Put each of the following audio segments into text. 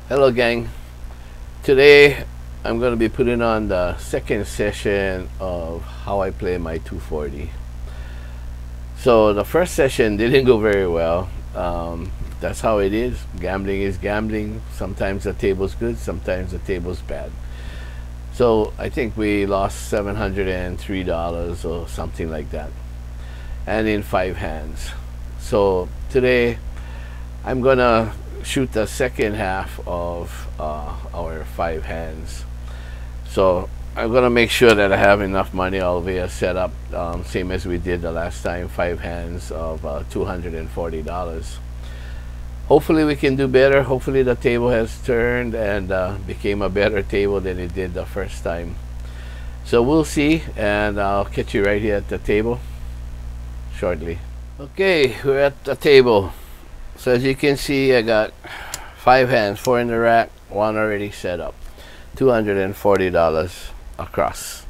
Hello gang. Today I'm going to be putting on the second session of how I play my 240. So the first session didn't go very well. That's how it is. Gambling is gambling. Sometimes the table's good, sometimes the table's bad. So I think we lost $703 or something like that. And in 5 hands. So today I'm gonna shoot the second half of our 5 hands. So I'm gonna make sure that I have enough money all the way set up, same as we did the last time, 5 hands of $240. Hopefully we can do better. Hopefully the table has turned and became a better table than it did the first time. So we'll see, and I'll catch you right here at the table shortly. Okay, we're at the table. So as you can see, I got 5 hands, 4 in the rack, 1 already set up. $240 across.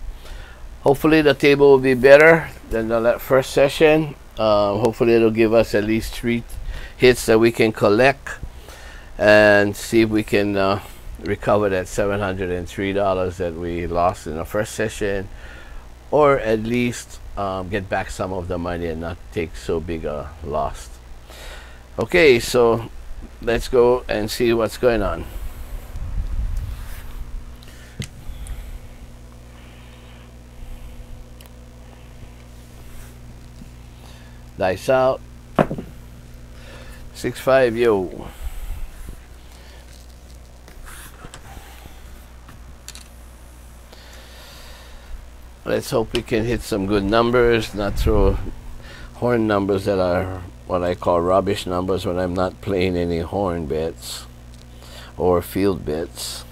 Hopefully the table will be better than the first session. Hopefully it'll give us at least 3 hits that we can collect and see if we can recover that $703 that we lost in the first session, or at least get back some of the money and not take so big a loss. Okay, so let's go and see what's going on. Dice out. 6-5, yo. Let's hope we can hit some good numbers, not throw horn numbers that are what I call rubbish numbers when I'm not playing any horn bets or field bets.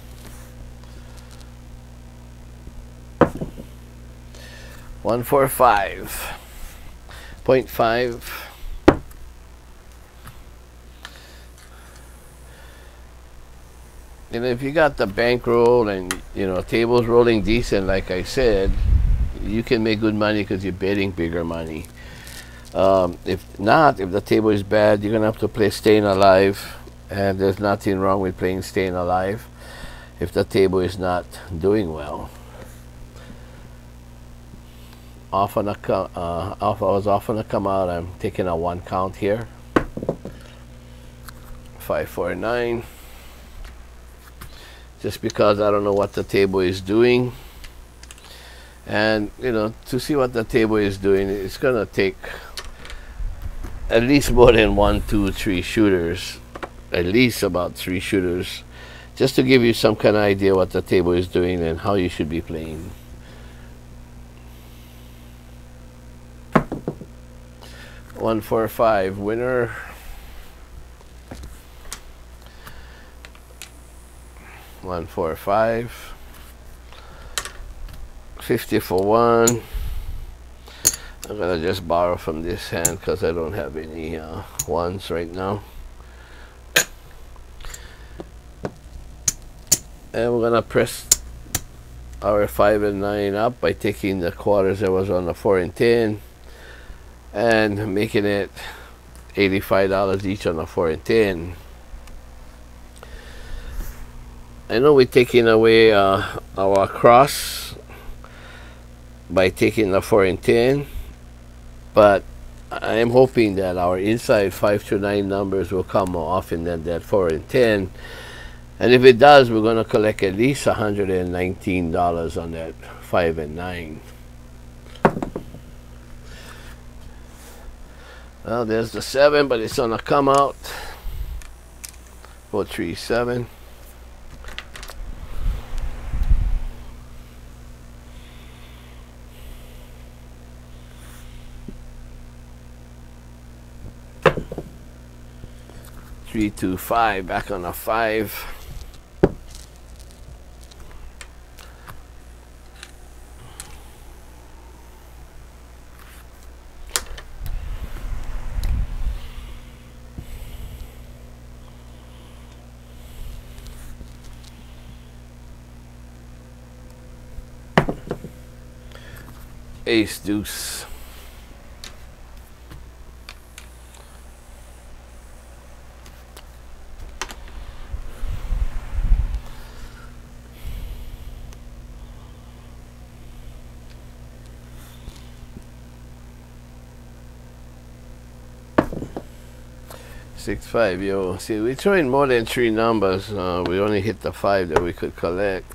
One, 4, 5. 0.5. And if you got the bankroll and tables rolling decent, like I said, you can make good money because you're betting bigger money. If not, if the table is bad, you're gonna have to play staying alive, and there's nothing wrong with playing staying alive if the table is not doing well. I was off on a come out. I'm taking a 1 count here. 5, 4, 9. Just because I don't know what the table is doing, and to see what the table is doing, it's gonna take at least more than 1, 2, 3 shooters, at least about 3 shooters, just to give you some kind of idea what the table is doing and how you should be playing. One, 4, 5 winner. One, 4, 5. 50 for 1. I'm gonna just borrow from this hand because I don't have any ones right now. And we're gonna press our 5 and 9 up by taking the quarters that was on the 4 and 10 and making it $85 each on the 4 and 10. I know we're taking away our cross by taking the 4 and 10, but I am hoping that our inside 5 to 9 numbers will come more often than that 4 and 10. And if it does, we're going to collect at least $119 on that 5 and 9. Well, there's the 7, but it's on a come out. 4, 3, 7. Three, 2, 5, back on a 5. Ace, deuce. 6-5, yo. See, we throw in more than 3 numbers. We only hit the 5 that we could collect.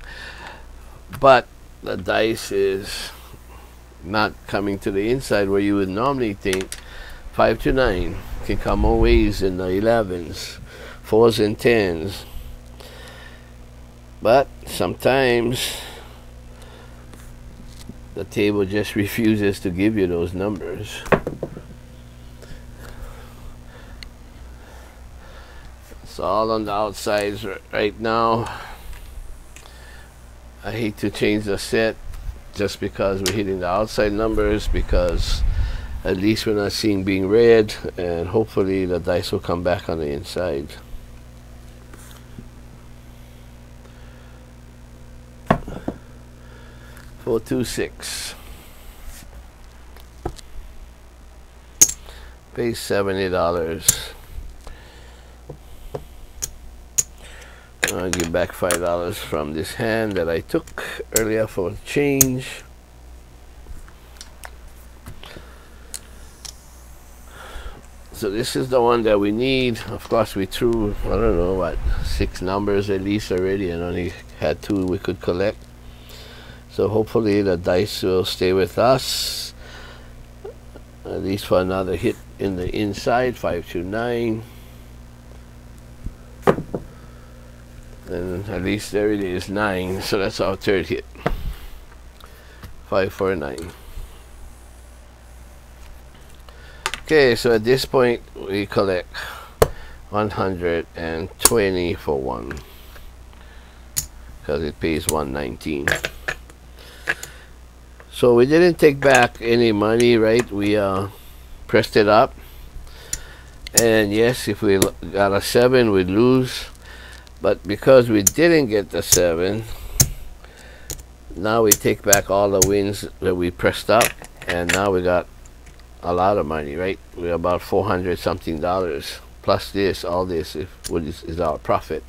But the dice is not coming to the inside where you would normally think 5 to 9 can come more ways in the 11s, 4s and 10s. But sometimes the table just refuses to give you those numbers. It's all on the outsides right now. I hate to change the set just because we're hitting the outside numbers, because at least we're not seeing being red, and hopefully the dice will come back on the inside. Four, 2, 6. Pay $70. I'll give back $5 from this hand that I took earlier for change. So this is the one that we need. Of course, we threw, I don't know, what, 6 numbers at least already, and only had 2 we could collect. So hopefully the dice will stay with us, at least for another hit in the inside. 5 to 9. And at least there it is, 9. So that's our third hit. 5, 4, 9. Okay, so at this point we collect 120 for 1, because it pays 119. So we didn't take back any money, right? We pressed it up, and yes, if we got a 7 we'd lose. But because we didn't get the 7, now we take back all the wins that we pressed up, and now we got a lot of money, right? We're about $400 something, plus this, all this is our profit.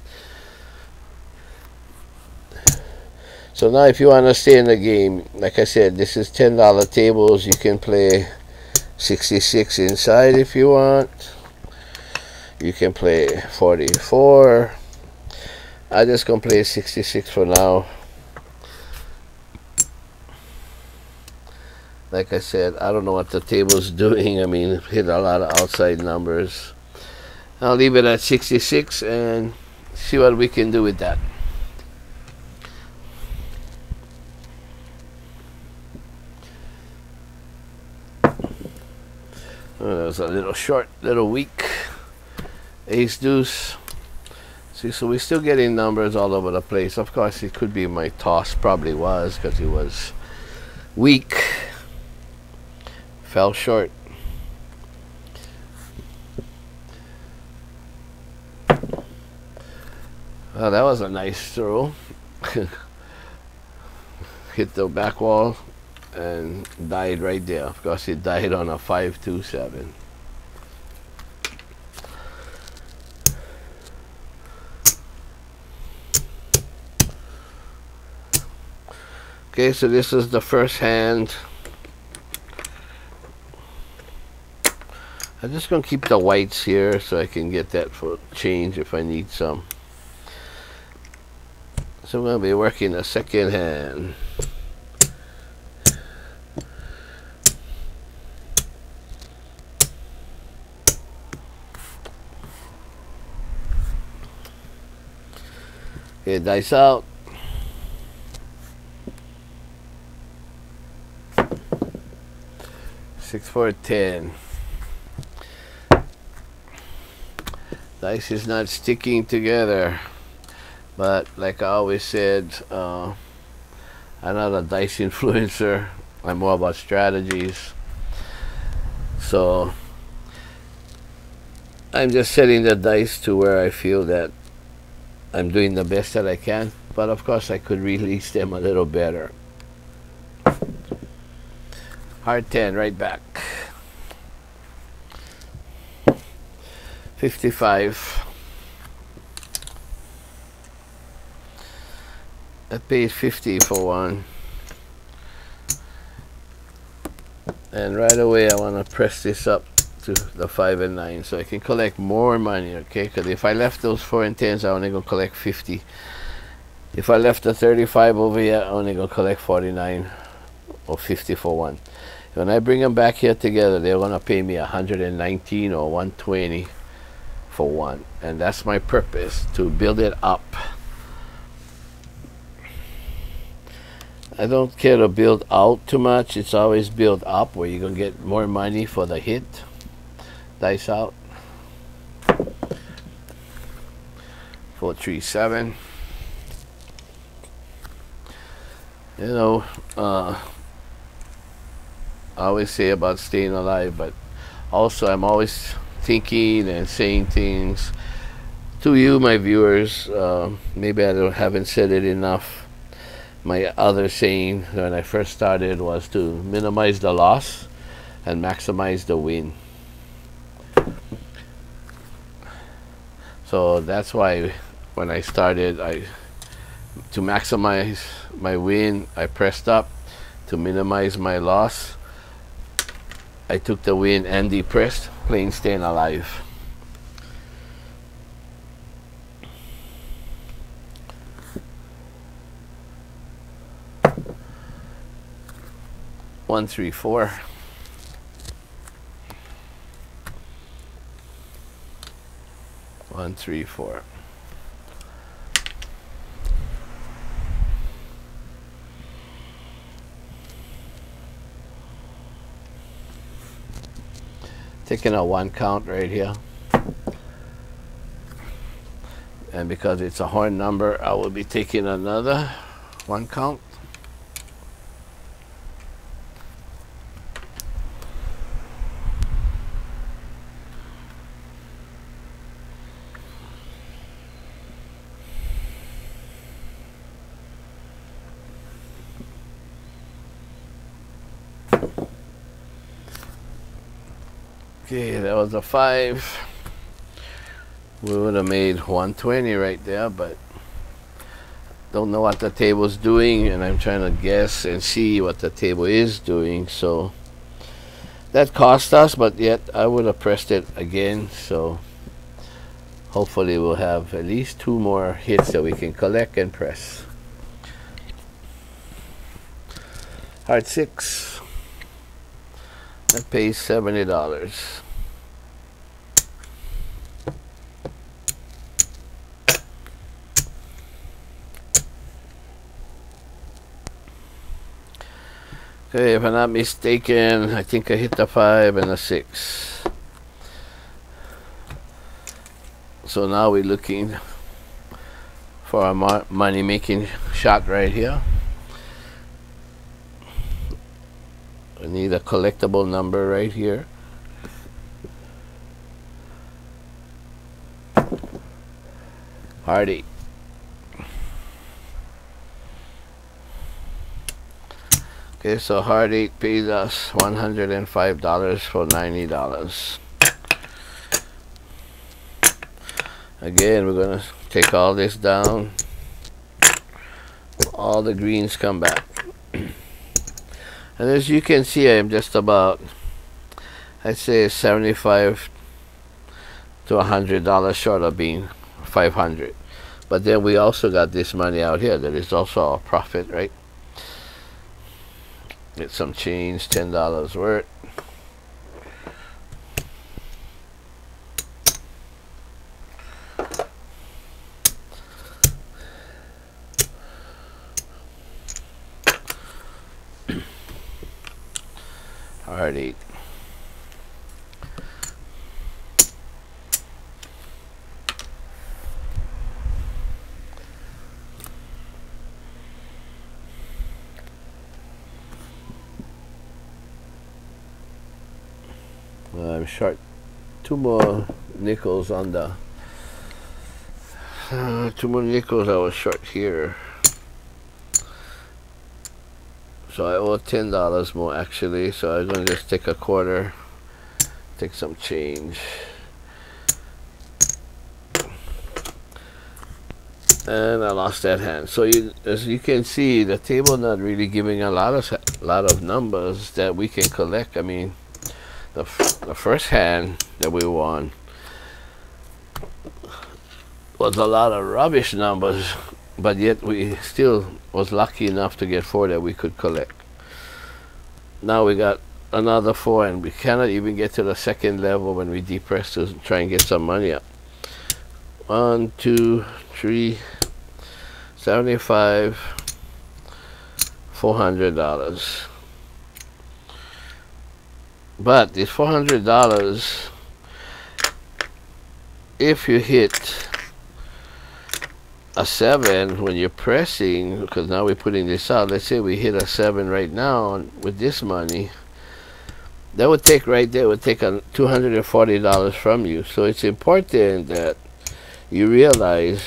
So now if you want to stay in the game, like I said, this is $10 tables. You can play 66 inside if you want. You can play 44. I just gonna play 66 for now. Like I said, I don't know what the table's doing. I mean, hit a lot of outside numbers. I'll leave it at 66 and see what we can do with that. Oh, that was a little short, little weak. Ace deuce. See, so we're still getting numbers all over the place. Of course, it could be my toss, probably was, because it was weak. Fell short. Well, that was a nice throw. Hit the back wall and died right there. Of course, it died on a 5-2-7. Okay, so this is the first hand. I'm just going to keep the whites here so I can get that for change if I need some. So I'm going to be working the second hand. Okay, dice out. Six, 4, 10. Dice is not sticking together, but like I always said, I'm not a dice influencer. I'm more about strategies. So I'm just setting the dice to where I feel that I'm doing the best that I can, but of course I could release them a little better. Hard 10 right back. 55. I paid 50 for 1. And right away I want to press this up to the 5 and 9, so I can collect more money, okay? Because if I left those 4 and 10s, I only gonna collect 50. If I left the 35 over here, I only gonna collect 49 or 50 for one. When I bring them back here together, they're gonna pay me 119 or 120 for one, and that's my purpose, to build it up. I don't care to build out too much. It's always build up where you're gonna get more money for the hit. Dice out. 437. You know, I always say about staying alive, but also I'm always thinking and saying things to you, my viewers. Maybe haven't said it enough. My other saying when I first started was to minimize the loss and maximize the win. So that's why when I started, to maximize my win, I pressed up. To minimize my loss, I took the win and depressed, plain staying alive. One, 3, 4. 1, 3, 4. Taking a 1 count right here, and because it's a horn number, I will be taking another 1 count. Okay, that was a 5. We would have made 120 right there, but don't know what the table's doing, and I'm trying to guess and see what the table is doing. So that cost us, but yet I would have pressed it again. So hopefully we'll have at least 2 more hits that we can collect and press. Heart 6. That pays $70. Okay, if I'm not mistaken, I think I hit the 5 and a 6. So now we're looking for a money-making shot right here. We need a collectible number right here. Heart 8. Okay, so Heart 8 pays us $105 for $90. Again, we're gonna take all this down. All the greens come back. And as you can see, I'm just about, I'd say, $75 to $100 short of being 500. But then we also got this money out here that is also a profit, right? Get some change, $10 worth. Heart 8. I'm short 2 more nickels on the 2 more nickels. I was short here, so I owe $10 more actually. So I'm gonna just take a quarter, take some change, and I lost that hand. So as you can see, the table not really giving a lot of numbers that we can collect. I mean, the first hand that we won was a lot of rubbish numbers, but yet we still was lucky enough to get 4 that we could collect. Now we got another 4, and we cannot even get to the second level when we depress to try and get some money up. 1, 2, 3, 75, $400. But this $400, if you hit a 7 when you're pressing, because now we're putting this out, let's say we hit a 7 right now with this money, that would take right there, would take a $240 from you. So it's important that you realize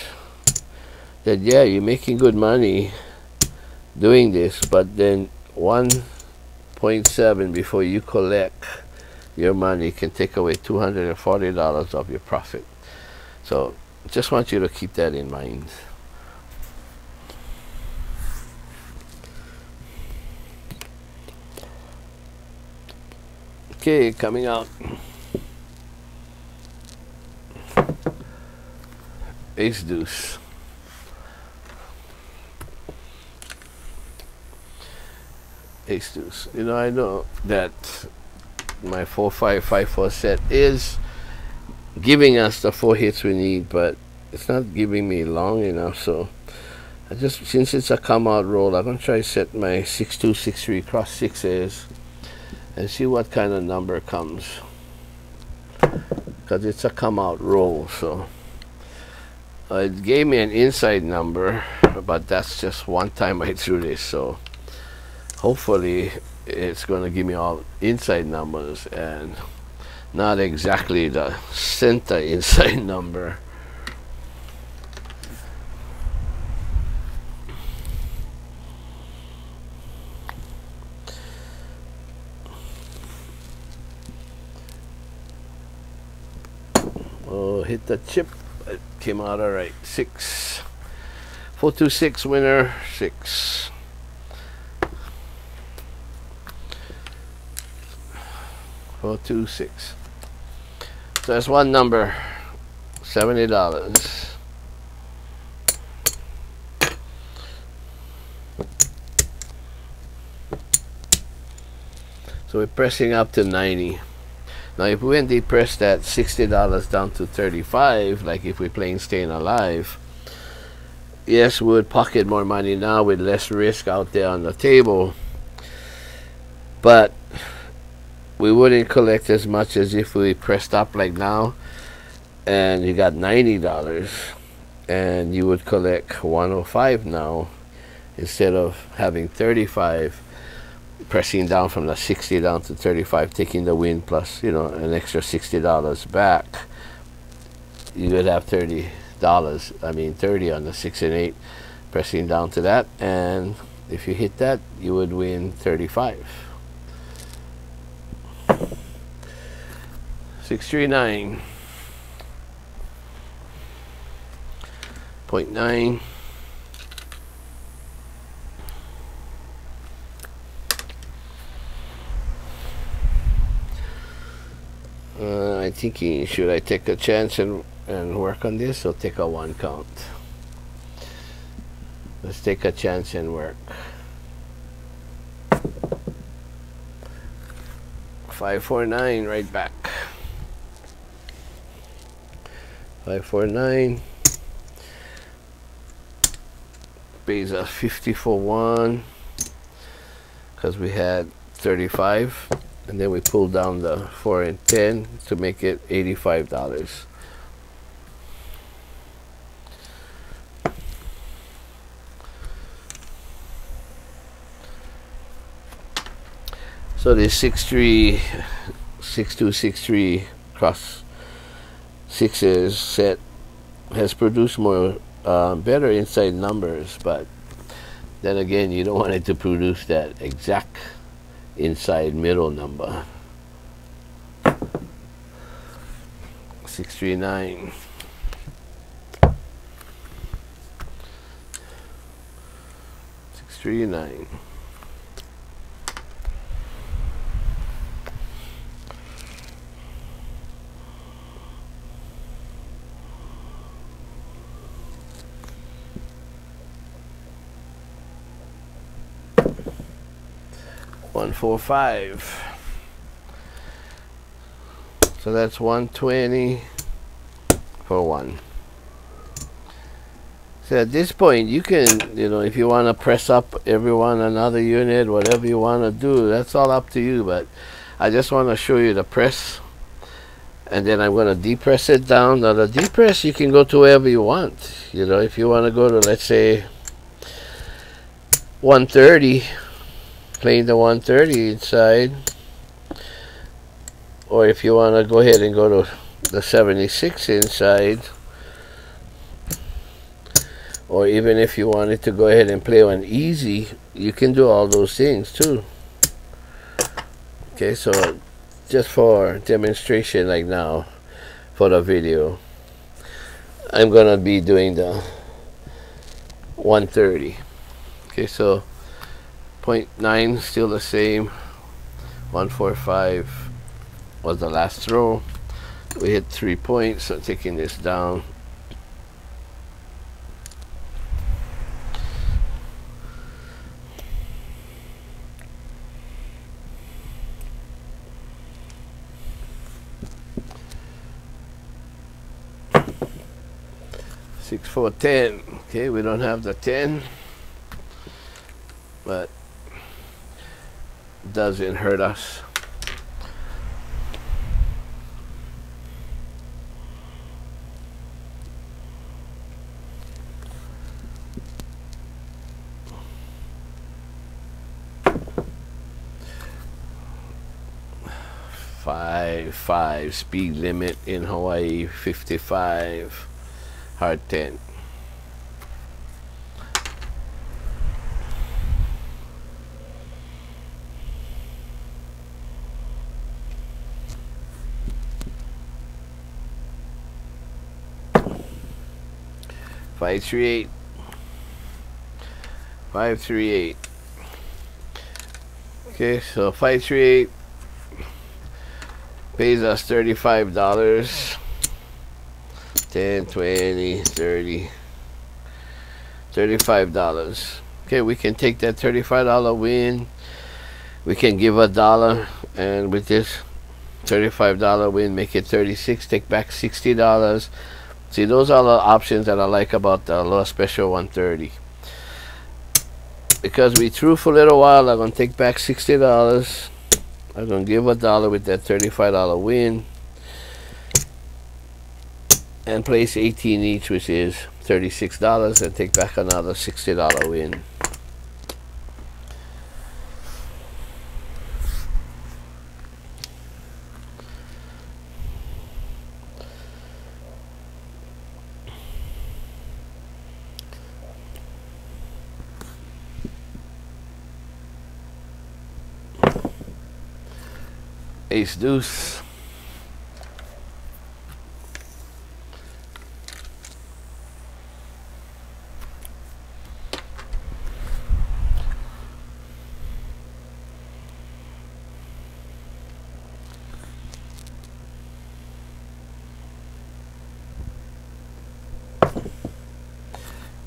that, yeah, you're making good money doing this, but then 1.7 before you collect your money can take away $240 of your profit. So just want you to keep that in mind. Okay, coming out. Ace deuce. Ace deuce. You know, I know that my 4-5-5-4 set is giving us the 4 hits we need, but it's not giving me long enough. So I just, since it's a come out roll, I'm gonna try to set my 6-2, 6-3 cross 6s and see what kind of number comes, because it's a come out roll. So it gave me an inside number, but that's just one time I threw this, so hopefully it's going to give me all inside numbers and not exactly the center inside number. Oh, hit the chip. It came out all right. 6. 4-2-6 winner. 6. 4-2-6. So that's one number. $70. So we're pressing up to 90. Now if we went depress that $60 down to 35, like if we're playing Staying Alive, yes, we would pocket more money now with less risk out there on the table, but we wouldn't collect as much as if we pressed up like now and you got $90 and you would collect 105 now instead of having 35, pressing down from the 60 down to 35, taking the win plus, you know, an extra $60 back. You would have $30, I mean 30 on the 6 and 8, pressing down to that, and if you hit that you would win 35. 639.9. I'm thinking, should I take a chance and work on this, or take a 1 count? Let's take a chance and work. 549 right back. 549 pays us 50 for 1 because we had 35, and then we pulled down the 4 and 10 to make it $85. So this 6-3, 6-2, 6-3 cross 6s set has produced more better inside numbers, but then again, you don't want it to produce that exact inside middle number. 639. 639. 145. So that's 120 for 1. So at this point, you can, if you want to press up every one another unit, whatever you want to do, that's all up to you. But I just want to show you the press, and then I'm going to depress it down. Now the depress, you can go to wherever you want. If you want to go to, let's say, 130, playing the 130 inside, or if you want to go ahead and go to the 76 inside, or even if you wanted to go ahead and play on easy, you can do all those things too. Okay, so just for demonstration, like now for the video, I'm gonna be doing the 130. Okay, so 0.9 still the same. 145 was the last throw. We hit 3 points, so taking this down. Six, 4, 10. Okay, we don't have the 10, but doesn't hurt us. Five speed limit in Hawaii, 55, hard 10. Five, 3, 8. 5, 3, 8. Okay, so 5, 3, 8 pays us $35. 10, 20, 30, $35. Okay, we can take that $35 win. We can give $1, and with this $35 win, make it 36. Take back $60. See, those are the options that I like about the Aloha Special 130. Because we threw for a little while, I'm gonna take back $60. I'm gonna give $1 with that $35 win, and place 18 each, which is $36, and take back another $60 win. Ace deuce.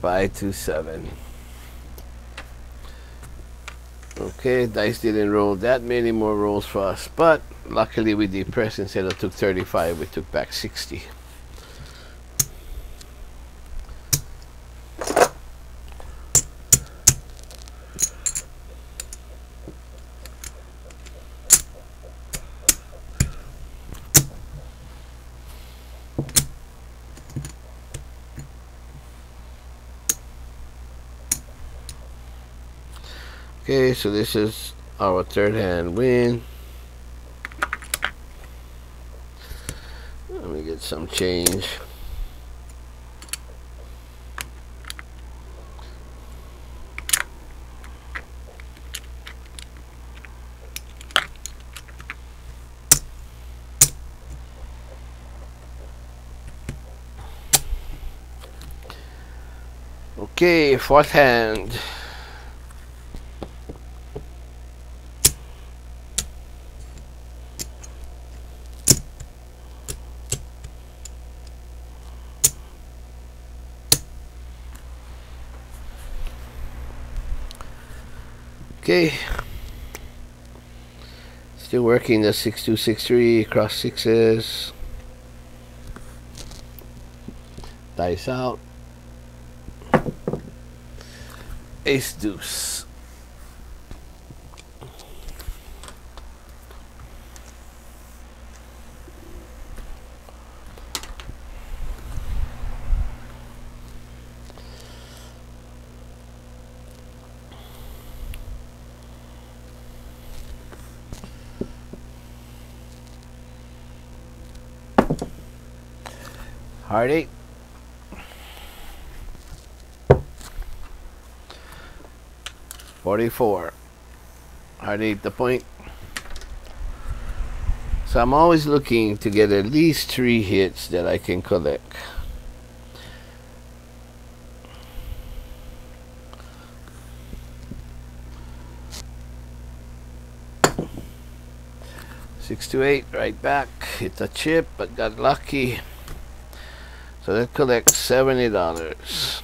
Five, 2, 7. Okay, dice didn't roll that many more rolls for us, but luckily we depressed. Instead of took 35, we took back 60. Okay, so this is our third hand win. Let me get some change. Okay, fourth hand. Okay, Still working the 6263 cross sixes. Dice out. Ace deuce. Heart 8. $44. Heart 8 the point. So I'm always looking to get at least 3 hits that I can collect. Six to 8, right back. Hit the chip, but got lucky. So that collects $70.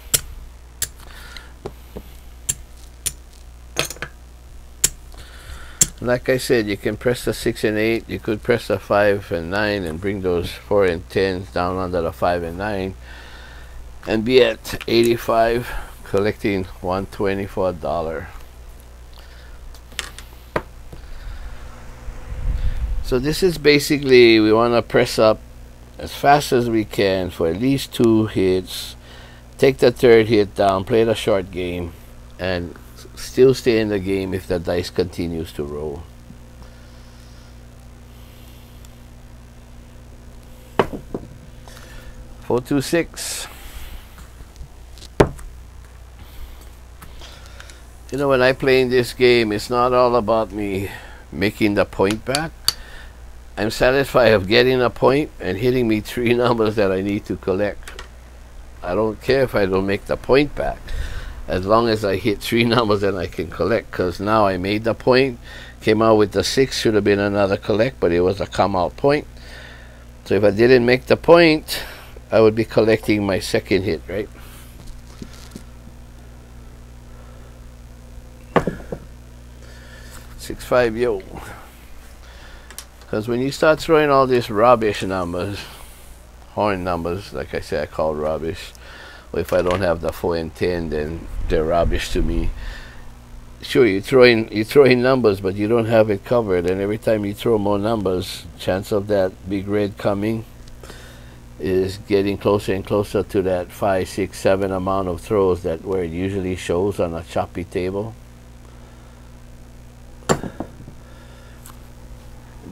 Like I said, you can press the 6 and 8. You could press the 5 and 9 and bring those 4 and 10s down under the 5 and 9 and be at 85, collecting $120 for $1. So this is basically, we want to press up as fast as we can for at least 2 hits, take the 3rd hit down, play the short game, and still stay in the game if the dice continues to roll. Four, 2, 6. You know, when I play in this game, it's not all about me making the point back. I'm satisfied of getting a point and hitting me 3 numbers that I need to collect. I don't care if I don't make the point back, as long as I hit 3 numbers that I can collect, because now I made the point, came out with the 6, should have been another collect, but it was a come out point. So if I didn't make the point, I would be collecting my 2nd hit, right? Six, 5, yo. Because when you start throwing all these rubbish numbers, horn numbers, like I said, I call rubbish. Or if I don't have the 4 and 10, then they're rubbish to me. Sure, you're throwing numbers, but you don't have it covered. And every time you throw more numbers, chance of that big red coming is getting closer and closer to that 5, 6, 7 amount of throws that where it usually shows on a choppy table.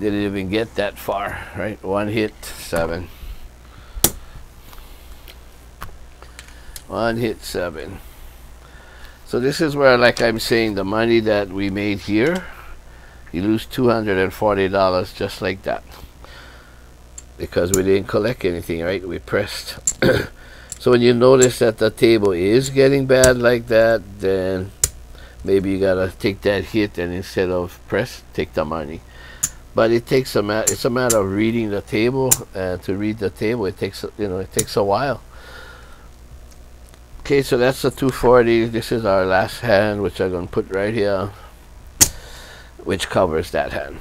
Didn't even get that far, right? 1 hit, 7. 1 hit, 7. So this is where, like I'm saying, the money that we made here, you lose $240 just like that, because we didn't collect anything, right? We pressed. So when you notice that the table is getting bad like that, then maybe you gotta take that hit and instead of press, take the money. But it takes it's a matter of reading the table, and to read the table, it takes, you know, it takes a while. Okay, so that's the 240. This is our last hand, which I'm going to put right here, which covers that hand.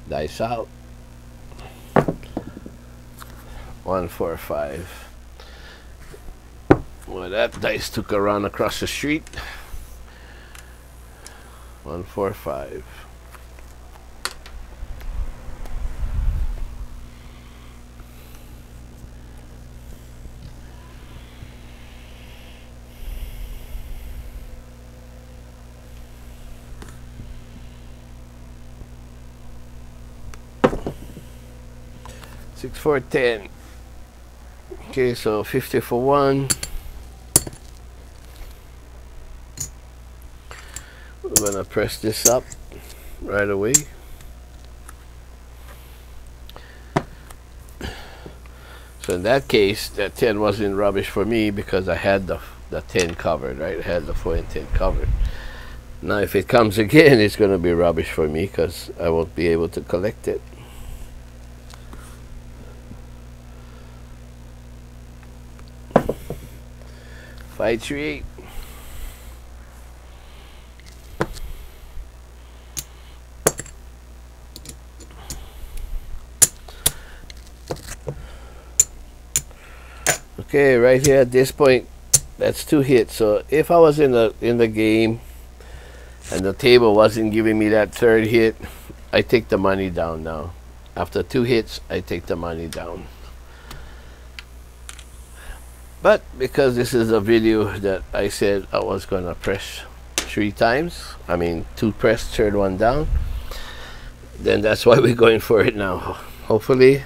Dice out. 1, 4, 5. Well, that dice took a run across the street. 1, 4, 5. Six, 4, 10. Okay, so 50 for 1. We're gonna press this up right away. So in that case, that 10 wasn't rubbish for me because I had the 10 covered, right? I had the 4 and 10 covered. Now if it comes again, it's going to be rubbish for me because I won't be able to collect it. Five, 3, 8. Okay, right here at this point, that's 2 hits. So if I was in the game and the table wasn't giving me that 3rd hit, I take the money down now. After 2 hits, I take the money down. But because this is a video that I said I was gonna press 3 times, I mean 2 press, 3rd one down, then that's why we're going for it now. Hopefully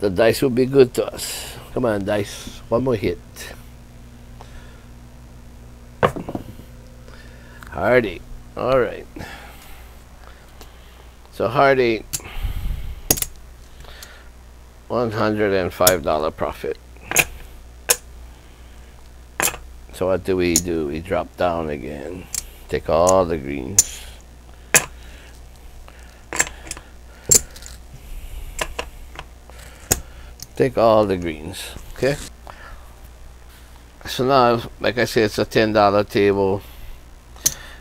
the dice will be good to us. Come on, dice. One more hit. Hard 8. Alright. So hard 8. $105 profit. So what do? We drop down again. Take all the greens. Take all the greens. Okay. So now, like I said, it's a $10 table.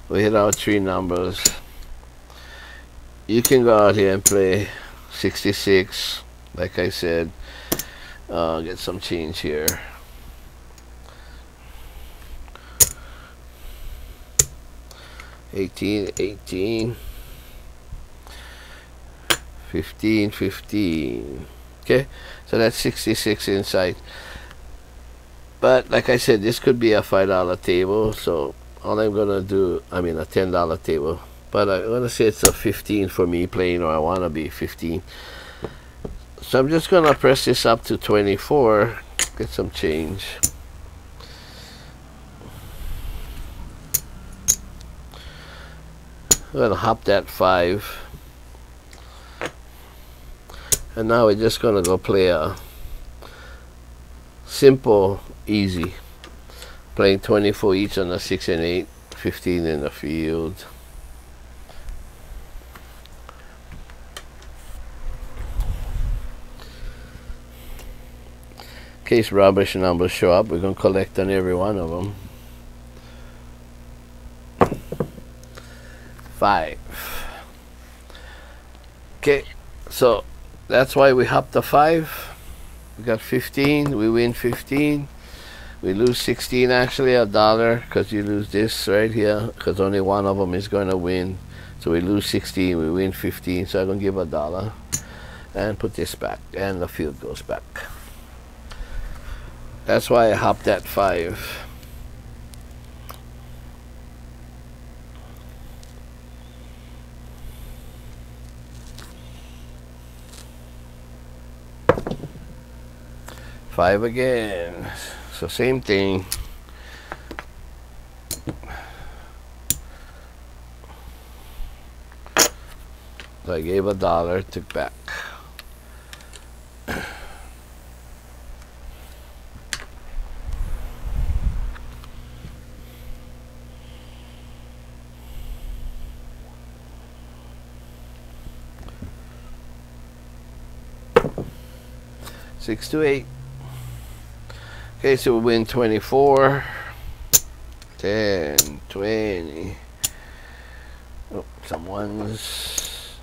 We hit our 3 numbers. You can go out here and play 66. Like I said, get some change here. $18, $18, $15, $15. Okay, so that's 66 inside. But like I said, this could be a $5 table. So all I'm gonna do, I mean a $10 table, but I'm gonna say it's a 15 for me playing, or I want to be 15. So I'm just gonna press this up to 24, get some change. I'm gonna hop that 5. And now we're just gonna go play a simple, easy. Playing 24 each on the 6 and 8, 15 in the field. In case rubbish numbers show up, we're gonna collect on every one of them. 5. Okay, so that's why we hopped the 5. We got 15. We win 15. We lose 16, actually $1, because you lose this right here, because only one of them is going to win. So we lose 16. We win 15. So I'm going to give $1 and put this back, and the field goes back. That's why I hopped that 5. Five again. So same thing. So I gave $1, took back. $6 to 8. Okay, so we win 24, 10, 20. Oh, some ones.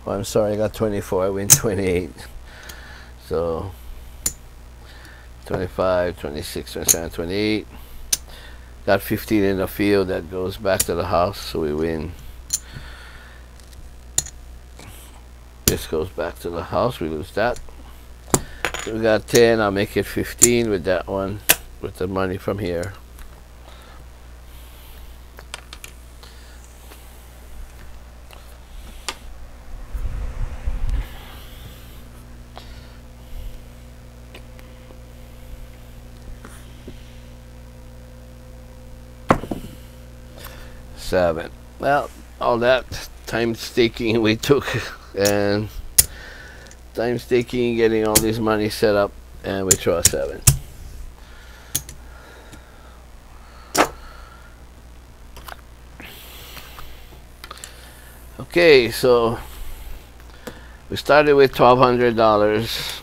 Oh, I'm sorry, I got 24. I win 28. So 25, 26, 27, 28. Got 15 in the field. That goes back to the house, so we win. This goes back to the house. We lose that. We got 10. I'll make it 15 with that one, with the money from here. $7. Well, all that time staking we took, and time staking, getting all this money set up, and we throw a 7. Okay, so we started with $1,200,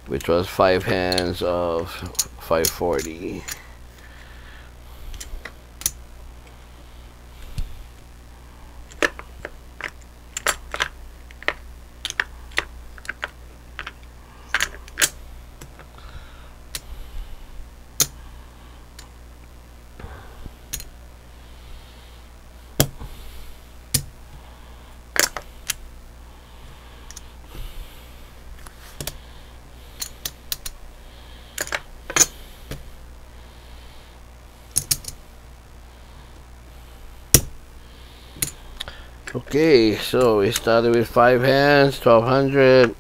which was 5 hands of 540. Okay, so we started with 5 hands, 1,200.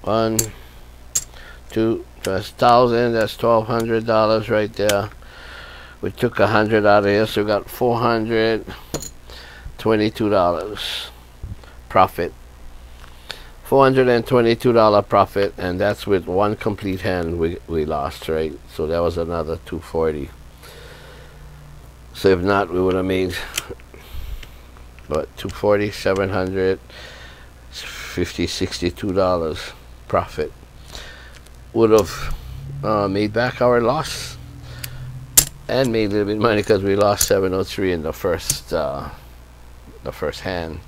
1, 2, that's 1,000. That's $1,200 right there. We took 100 out of here, so we got $422 profit. $422 profit, and that's with one complete hand we lost, right? So that was another 240. So if not, we would have made what, 240, 700, 50, $62 profit. Would have made back our loss and made a little bit of money because we lost 703 in the first hand.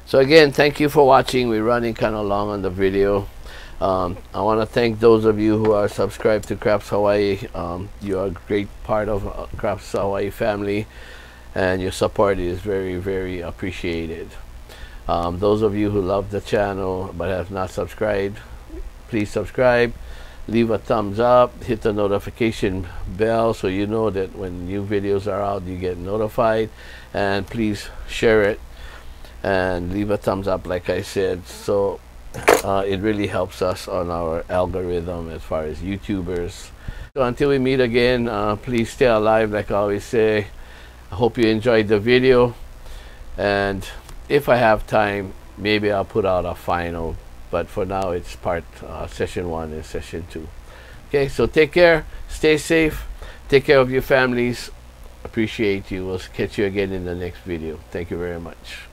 So again, thank you for watching. We're running kind of long on the video. I want to thank those of you who are subscribed to Craps Hawaii. You're a great part of Craps Hawaii family, and your support is very, very appreciated. Those of you who love the channel but have not subscribed, please subscribe, leave a thumbs up, hit the notification bell so you know that when new videos are out you get notified, and please share it and leave a thumbs up like I said. So it really helps us on our algorithm as far as YouTubers. So until we meet again, please stay alive like I always say. I hope you enjoyed the video, and if I have time, maybe I'll put out a final, but for now it's part session 1 and session 2. Okay, so take care, stay safe, take care of your families. Appreciate you. We'll catch you again in the next video. Thank you very much.